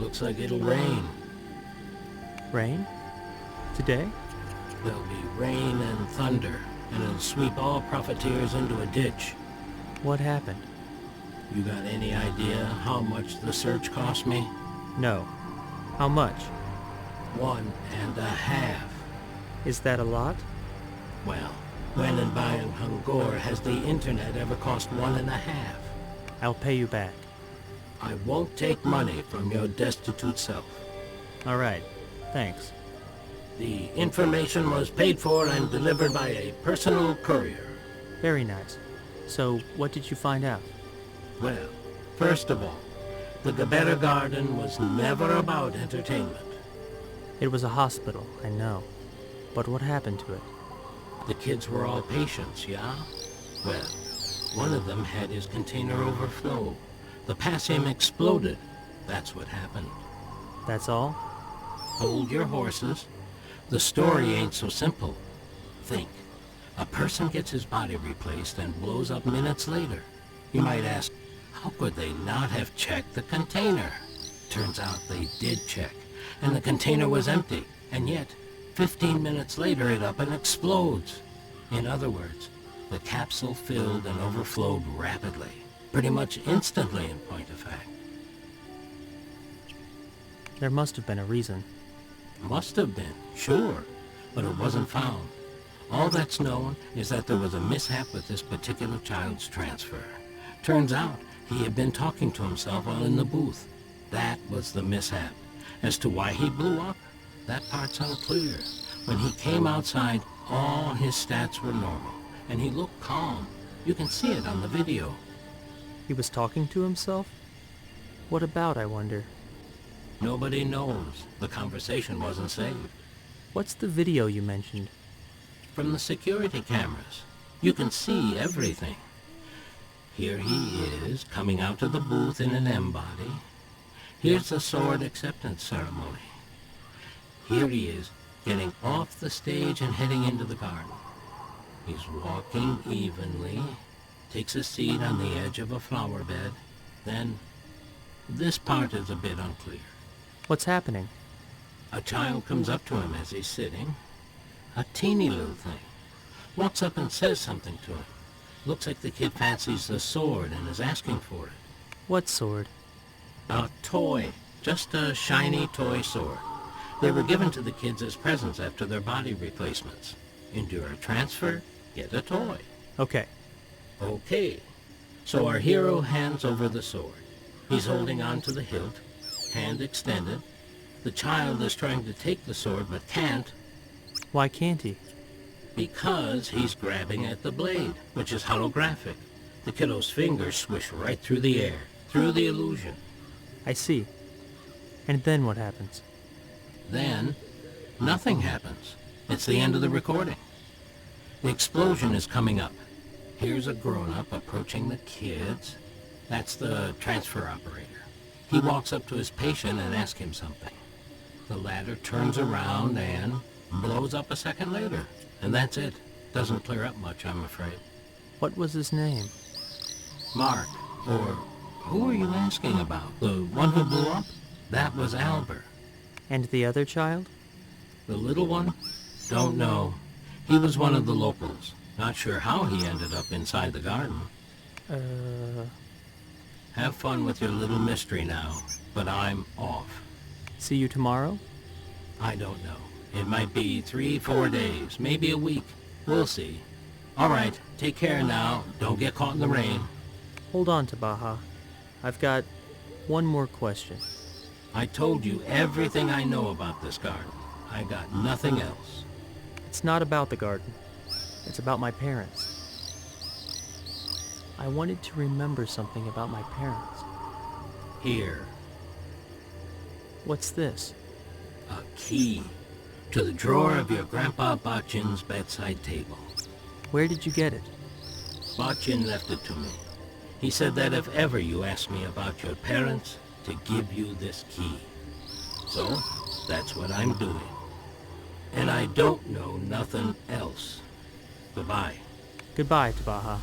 Looks like it'll rain. Rain? Today? There'll be rain and thunder, and it'll sweep all profiteers into a ditch. What happened? You got any idea how much the search cost me? No. How much? 1.5. Is that a lot? Well, when and by in Hungor has the internet ever cost 1.5? I'll pay you back. I won't take money from your destitute self. All right. Thanks. The information was paid for and delivered by a personal courier. Very nice. So, what did you find out? Well, first of all, the Gebera Garden was never about entertainment. It was a hospital, I know. But what happened to it? The kids were all patients, yeah? Well, one of them had his container overflow. The potassium exploded. That's what happened. That's all? Hold your horses. The story ain't so simple. Think. A person gets his body replaced and blows up minutes later. You might ask, how could they not have checked the container? Turns out they did check, and the container was empty. And yet, 15 minutes later it up and explodes. In other words, the capsule filled and overflowed rapidly. Pretty much instantly, in point of fact. There must have been a reason. Must have been, sure, but it wasn't found. All that's known is that there was a mishap with this particular child's transfer. Turns out he had been talking to himself while in the booth. That was the mishap. As to why he blew up, that part's unclear. When he came outside, all his stats were normal, and he looked calm. You can see it on the video. He was talking to himself? What about, I wonder? Nobody knows. The conversation wasn't saved. What's the video you mentioned? From the security cameras. You can see everything. Here he is, coming out of the booth in an M-body. Here's the sword acceptance ceremony. Here he is, getting off the stage and heading into the garden. He's walking evenly, takes a seat on the edge of a flower bed. Then, this part is a bit unclear. What's happening? A child comes up to him as he's sitting. A teeny little thing. Walks up and says something to him. Looks like the kid fancies the sword and is asking for it. What sword? A toy. Just a shiny toy sword. They were given to the kids as presents after their body replacements. Endure a transfer, get a toy. Okay. Okay. So our hero hands over the sword. He's holding on to the hilt, hand extended. The child is trying to take the sword but can't. Why can't he? Because he's grabbing at the blade, which is holographic. The kiddo's fingers swish right through the air, through the illusion. I see. And then what happens? Then, nothing happens. It's the end of the recording. The explosion is coming up. Here's a grown-up approaching the kids. That's the transfer operator. He walks up to his patient and asks him something. The latter turns around and blows up a second later. And that's it. Doesn't clear up much, I'm afraid. What was his name? Mark. Or who are you asking about? The one who blew up? That was Albert. And the other child? The little one? Don't know. He was one of the locals. Not sure how he ended up inside the garden. Have fun with your little mystery now, but I'm off. See you tomorrow? I don't know. It might be 3-4 days, maybe a week. We'll see. All right, take care now. Don't get caught in the rain. Hold on to Baja. I've got one more question. I told you everything I know about this garden. I got nothing else. It's not about the garden. It's about my parents. I wanted to remember something about my parents. Here. What's this? A key to the drawer of your Grandpa Bachin's bedside table. Where did you get it? Bachin left it to me. He said that if ever you ask me about your parents, to give you this key. So, that's what I'm doing. And I don't know nothing else. Goodbye. Goodbye, Tabaha.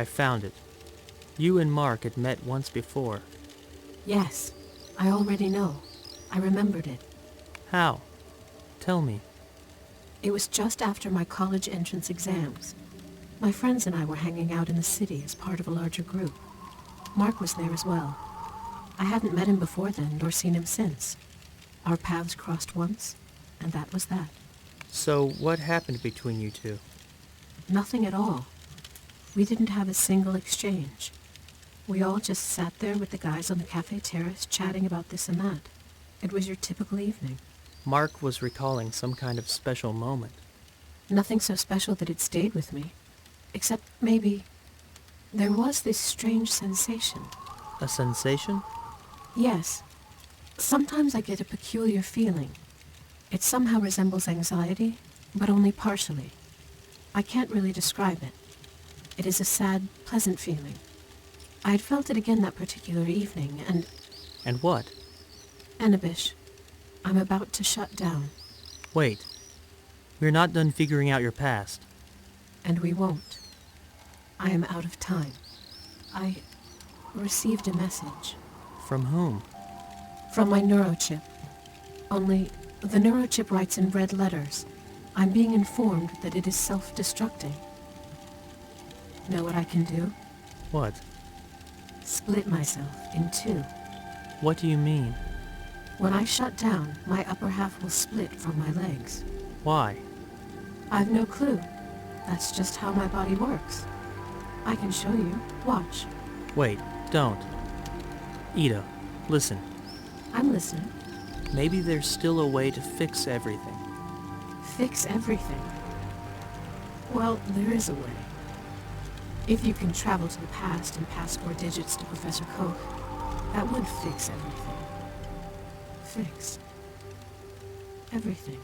I found it. You and Mark had met once before. Yes, I already know. I remembered it. How? Tell me. It was just after my college entrance exams. My friends and I were hanging out in the city as part of a larger group. Mark was there as well. I hadn't met him before then, nor seen him since. Our paths crossed once, and that was that. So what happened between you two? Nothing at all. We didn't have a single exchange. We all just sat there with the guys on the cafe terrace chatting about this and that. It was your typical evening. Mark was recalling some kind of special moment. Nothing so special that it stayed with me. Except maybe there was this strange sensation. A sensation? Yes. Sometimes I get a peculiar feeling. It somehow resembles anxiety, but only partially. I can't really describe it. It is a sad, pleasant feeling. I had felt it again that particular evening, and... And what? Anabish, I'm about to shut down. Wait. We're not done figuring out your past. And we won't. I am out of time. I received a message. From whom? From my neurochip. Only, the neurochip writes in red letters. I'm being informed that it is self-destructing. Know what I can do? What? Split myself in two. What do you mean? When I shut down, my upper half will split from my legs. Why? I've no clue. That's just how my body works. I can show you. Watch. Wait, don't. Ida, listen. I'm listening. Maybe there's still a way to fix everything. Fix everything. Well, there is a way. If you can travel to the past and pass 4 digits to Professor Koch, that would fix everything. Fix everything.